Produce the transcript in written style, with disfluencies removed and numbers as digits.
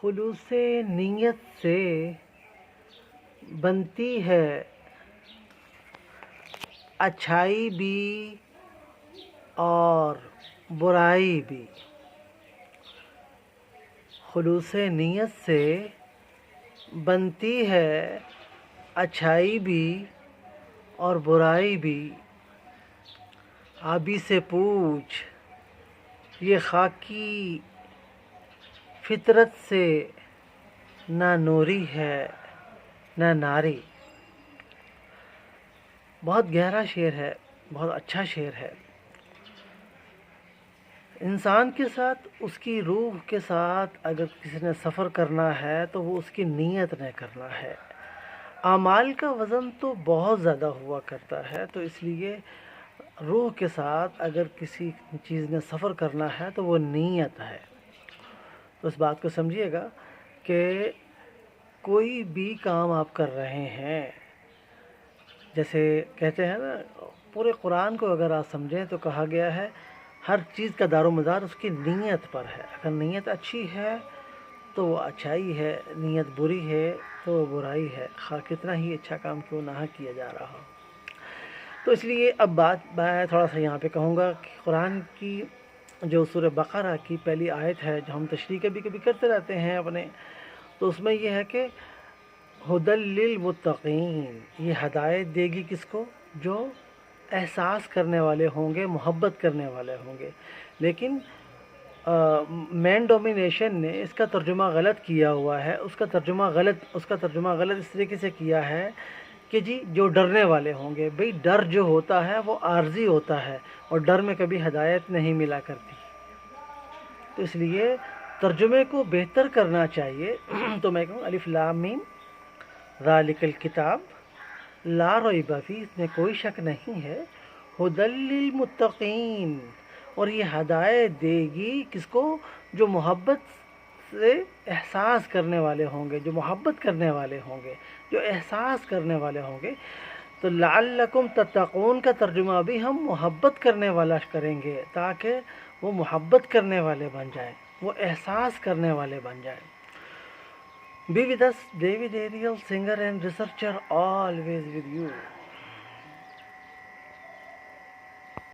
خلوص نیت سے بنتی ہے اچھائی بھی اور برائی بھی۔ خلوص نیت سے بنتی ہے اچھائی بھی اور برائی بھی۔ آبی سے پوچھ یہ خاکی فطرت سے نہ نوری ہے نہ ناری۔ بہت گہرا شعر ہے، بہت اچھا شعر ہے۔ انسان کے ساتھ، اس کی روح کے ساتھ اگر کسی نے سفر کرنا ہے تو وہ اس کی نیت نے کرنا ہے۔ اعمال کا وزن تو بہت زیادہ ہوا کرتا ہے، تو اس لیے روح کے ساتھ اگر کسی چیز نے سفر کرنا ہے تو وہ نیت ہے۔ تو اس بات کو سمجھیے گا کہ کوئی بھی کام آپ کر رہے ہیں، جیسے کہتے ہیں نا، پورے قرآن کو اگر آپ سمجھیں تو کہا گیا ہے ہر چیز کا دار و مدار اس کی نیت پر ہے۔ اگر نیت اچھی ہے تو وہ اچھائی ہے، نیت بری ہے تو وہ برائی ہے، خواہ کتنا ہی اچھا کام کیوں نہ کیا جا رہا ہو۔ تو اس لیے اب میں تھوڑا سا یہاں پہ کہوں گا کہ قرآن کی جو سورہ بقرہ کی پہلی آیت ہے، جو ہم تشریح کبھی کبھی کرتے رہتے ہیں اپنے، تو اس میں یہ ہے کہ ہدی للمتقین، یہ ہدایت دے گی کس کو؟ جو احساس کرنے والے ہوں گے، محبت کرنے والے ہوں گے۔ لیکن مین ڈومینیشن نے اس کا ترجمہ غلط کیا ہوا ہے، اس کا ترجمہ غلط اس طریقے سے کیا ہے کہ جی جو ڈرنے والے ہوں گے۔ بھئی ڈر جو ہوتا ہے وہ عارضی ہوتا ہے، اور ڈر میں کبھی ہدایت نہیں ملا کرتی۔ تو اس لیے ترجمے کو بہتر کرنا چاہیے۔ تو میں کہوں الف لام میم ذالک الکتاب لا ریب فیہ، اس میں کوئی شک نہیں ہے، ہدی للمتقین، اور یہ ہدایت دے گی کس کو؟ جو محبت سے احساس کرنے والے ہوں گے، جو محبت کرنے والے ہوں گے، جو احساس کرنے والے ہوں گے۔ تو لعلکم تتقون کا ترجمہ بھی ہم محبت کرنے والا کریں گے، تاکہ وہ محبت کرنے والے بن جائیں، وہ احساس کرنے والے بن جائیں۔ Be with us, David Ariel, singer and researcher, always with you.